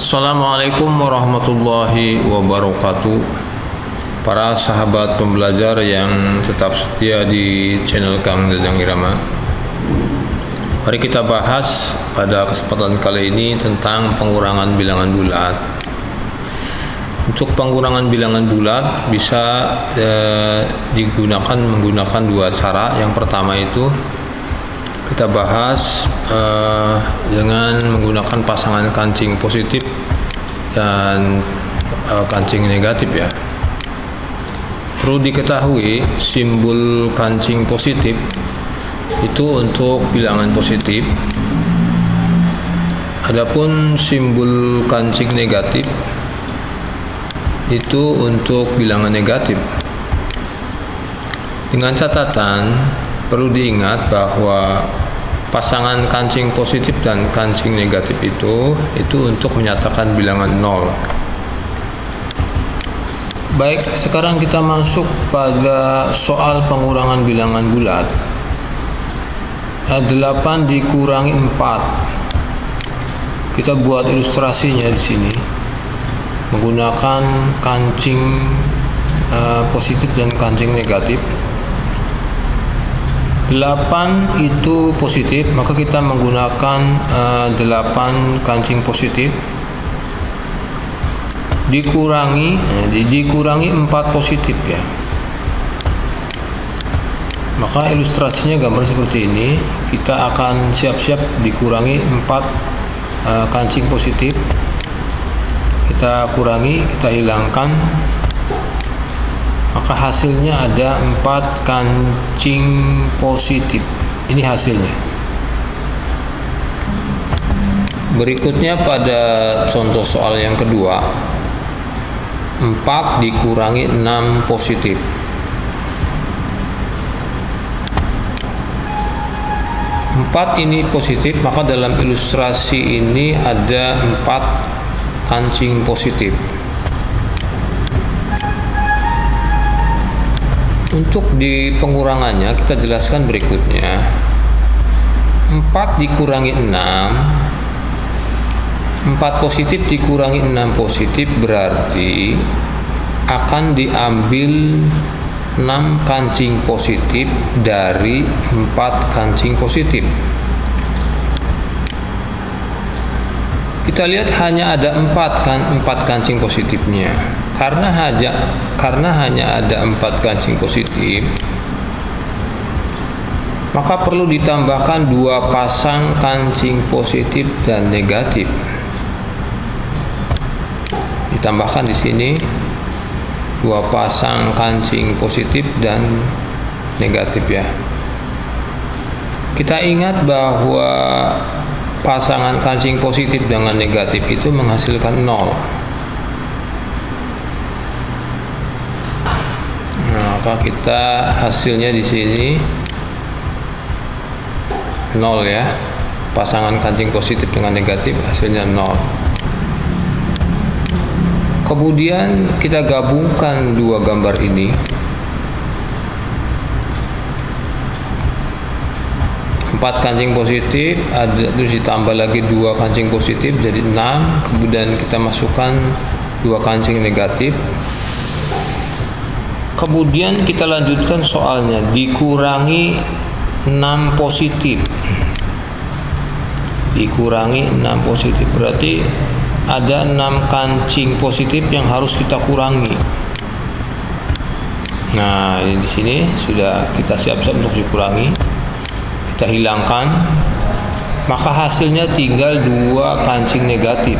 Assalamualaikum warahmatullahi wabarakatuh. Para sahabat pembelajar yang tetap setia di channel Kang Jajang Irama, mari kita bahas pada kesempatan kali ini tentang pengurangan bilangan bulat. Untuk pengurangan bilangan bulat bisa digunakan menggunakan dua cara. Yang pertama itu kita bahas dengan menggunakan pasangan kancing positif dan kancing negatif ya. Perlu diketahui simbol kancing positif itu untuk bilangan positif, adapun simbol kancing negatif itu untuk bilangan negatif. Dengan catatan, perlu diingat bahwa pasangan kancing positif dan kancing negatif itu untuk menyatakan bilangan 0. Baik, sekarang kita masuk pada soal pengurangan bilangan bulat. 8 dikurangi 4. Kita buat ilustrasinya di sini menggunakan kancing positif dan kancing negatif. 8 itu positif, maka kita menggunakan 8 kancing positif dikurangi 4 positif ya. Maka ilustrasinya gambar seperti ini. Kita akan siap-siap dikurangi 4 kancing positif. Kita kurangi, kita hilangkan, maka hasilnya ada 4 kancing positif. Ini hasilnya. Berikutnya pada contoh soal yang kedua, 4 dikurangi 6 positif. 4 ini positif, maka dalam ilustrasi ini ada 4 kancing positif. Untuk di pengurangannya kita jelaskan berikutnya. 4 dikurangi 6, 4 positif dikurangi 6 positif berarti akan diambil 6 kancing positif dari 4 kancing positif. Kita lihat hanya ada 4 kancing positifnya. Karena hanya ada 4 kancing positif, maka perlu ditambahkan 2 pasang kancing positif dan negatif. Ditambahkan di sini 2 pasang kancing positif dan negatif ya. Kita ingat bahwa pasangan kancing positif dengan negatif itu menghasilkan 0. Maka kita hasilnya di sini 0 ya. Pasangan kancing positif dengan negatif hasilnya 0. Kemudian kita gabungkan dua gambar ini. 4 kancing positif terus ditambah lagi 2 kancing positif jadi 6. Kemudian kita masukkan 2 kancing negatif. Kemudian kita lanjutkan soalnya, dikurangi 6 positif. Dikurangi 6 positif berarti ada 6 kancing positif yang harus kita kurangi. Nah, ini di sini sudah kita siap-siap untuk dikurangi. Kita hilangkan. Maka hasilnya tinggal 2 kancing negatif.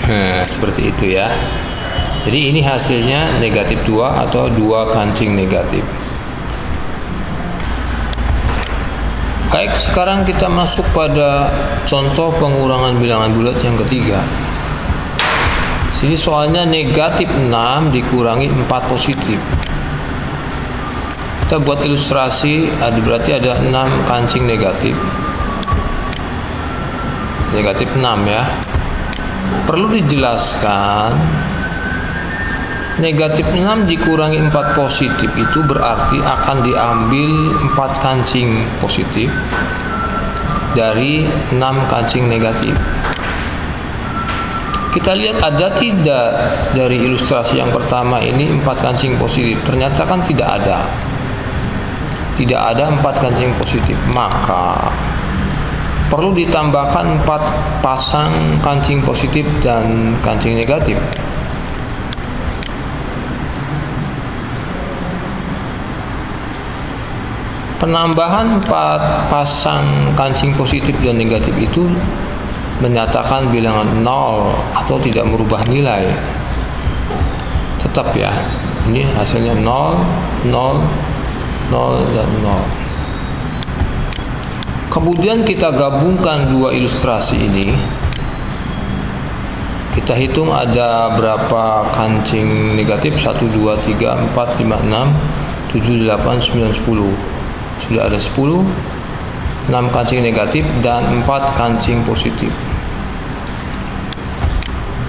Nah, seperti itu ya. Jadi ini hasilnya negatif 2 atau 2 kancing negatif. Baik, sekarang kita masuk pada contoh pengurangan bilangan bulat yang ketiga. Sini soalnya negatif 6 dikurangi 4 positif. Kita buat ilustrasi, berarti ada 6 kancing negatif. Negatif 6 ya. Perlu dijelaskan, negatif 6 dikurangi 4 positif itu berarti akan diambil 4 kancing positif dari 6 kancing negatif. Kita lihat ada tidak dari ilustrasi yang pertama ini 4 kancing positif. Ternyata kan tidak ada. Tidak ada 4 kancing positif. Maka perlu ditambahkan 4 pasang kancing positif dan kancing negatif. Penambahan 4 pasang kancing positif dan negatif itu menyatakan bilangan 0 atau tidak merubah nilai. Tetap ya, ini hasilnya 0, 0, 0, dan 0. Kemudian kita gabungkan dua ilustrasi ini. Kita hitung ada berapa kancing negatif. 1, 2, 3, 4, 5, 6, 7, 8, 9, 10. Sudah ada 10, 6 kancing negatif dan 4 kancing positif.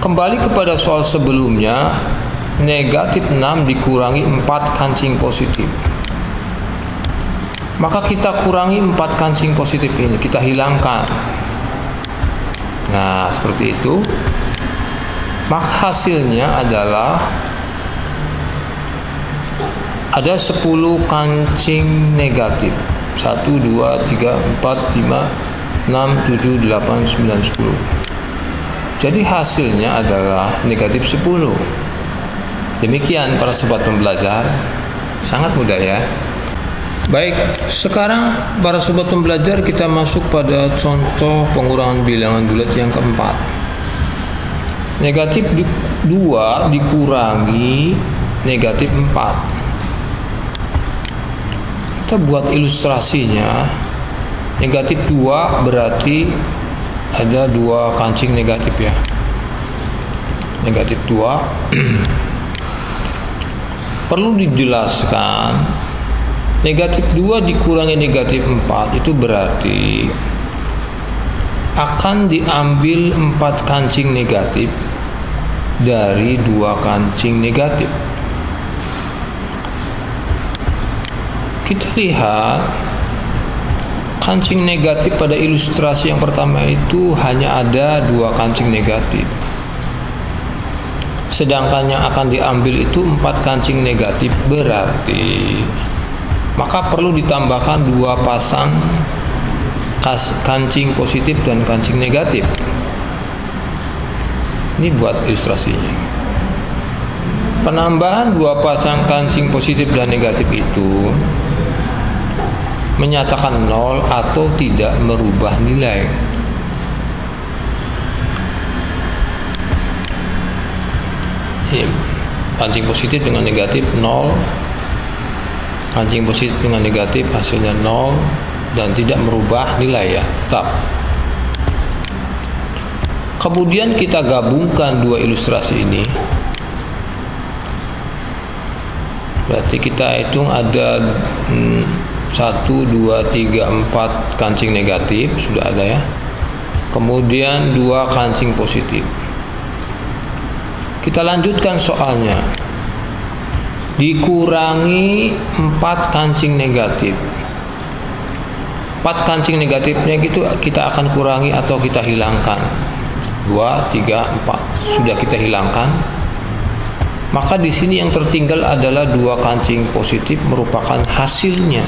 Kembali kepada soal sebelumnya, negatif 6 dikurangi 4 kancing positif. Maka kita kurangi 4 kancing positif ini, kita hilangkan. Nah, seperti itu. Maka hasilnya adalah ada 10 kancing negatif. 1, 2, 3, 4, 5, 6, 7, 8, 9, 10. Jadi hasilnya adalah negatif 10. Demikian para sobat pembelajar. Sangat mudah ya. Baik, sekarang para sobat pembelajar kita masuk pada contoh pengurangan bilangan bulat yang keempat. Negatif 2 dikurangi negatif 4. Kita buat ilustrasinya. Negatif 2 berarti ada 2 kancing negatif ya. Negatif 2 perlu dijelaskan. Negatif 2 dikurangi negatif 4 itu berarti akan diambil 4 kancing negatif dari 2 kancing negatif. Kita lihat kancing negatif pada ilustrasi yang pertama itu hanya ada 2 kancing negatif. Sedangkan yang akan diambil itu 4 kancing negatif, berarti maka perlu ditambahkan 2 pasang kancing positif dan kancing negatif. Ini buat ilustrasinya. Penambahan 2 pasang kancing positif dan negatif itu menyatakan 0 atau tidak merubah nilai. Kancing positif dengan negatif 0, kancing positif dengan negatif hasilnya 0 dan tidak merubah nilai ya, tetap. Kemudian kita gabungkan 2 ilustrasi ini. Berarti kita hitung ada 1, 2, 3, 4 kancing negatif, sudah ada ya. Kemudian 2 kancing positif. Kita lanjutkan soalnya. Dikurangi 4 kancing negatif. 4 kancing negatifnya gitu kita akan kurangi atau kita hilangkan. 2, 3, 4 sudah kita hilangkan. Maka di sini yang tertinggal adalah 2 kancing positif merupakan hasilnya.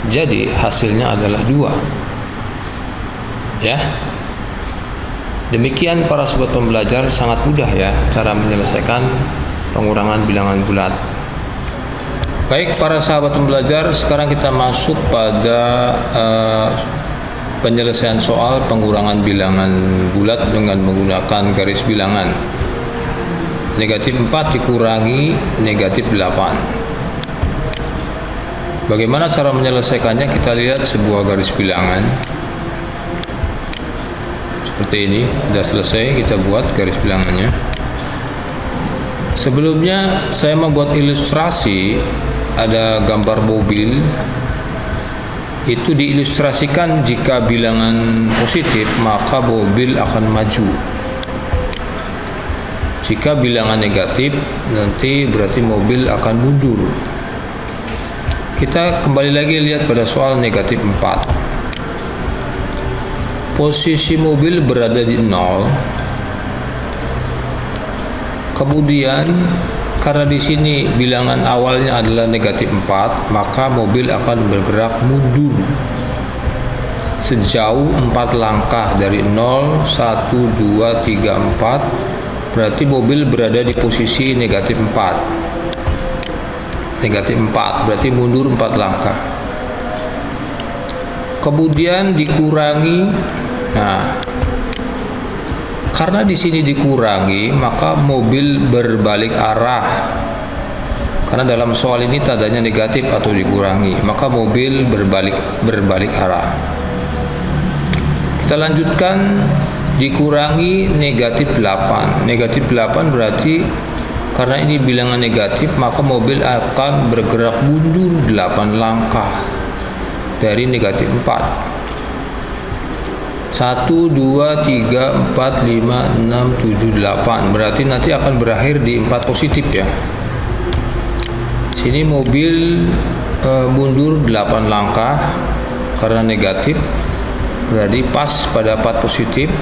Jadi hasilnya adalah 2. Ya. Demikian para sobat pembelajar, sangat mudah ya cara menyelesaikan pengurangan bilangan bulat. Baik para sahabat pembelajar, sekarang kita masuk pada penyelesaian soal pengurangan bilangan bulat dengan menggunakan garis bilangan. Negatif 4 dikurangi negatif 8. Bagaimana cara menyelesaikannya? Kita lihat sebuah garis bilangan seperti ini. Sudah selesai, kita buat garis bilangannya. Sebelumnya saya membuat ilustrasi, ada gambar mobil. Itu diilustrasikan jika bilangan positif maka mobil akan maju. Jika bilangan negatif nanti berarti mobil akan mundur. Kita kembali lagi lihat pada soal negatif 4. Posisi mobil berada di 0. Kemudian karena di sini bilangan awalnya adalah negatif 4, maka mobil akan bergerak mundur sejauh 4 langkah dari 0, 1, 2, 3, 4. Berarti mobil berada di posisi negatif 4. Negatif 4 berarti mundur 4 langkah. Kemudian dikurangi. Nah, karena di sini dikurangi, maka mobil berbalik arah. Karena dalam soal ini tandanya negatif atau dikurangi, maka mobil berbalik arah. Kita lanjutkan, dikurangi negatif 8. Negatif 8 berarti karena ini bilangan negatif, maka mobil akan bergerak mundur 8 langkah dari negatif 4. 1, 2, 3, 4, 5, 6, 7, 8. Berarti nanti akan berakhir di 4 positif ya. Sini mobil mundur 8 langkah karena negatif. Berarti pas pada 4 positif.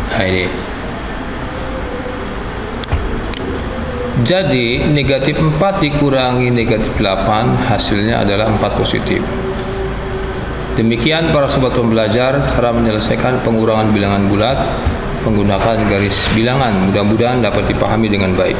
Nah ini. Jadi negatif 4 dikurangi negatif 8 hasilnya adalah 4 positif. Demikian para sobat pembelajar cara menyelesaikan pengurangan bilangan bulat menggunakan garis bilangan. Mudah-mudahan dapat dipahami dengan baik.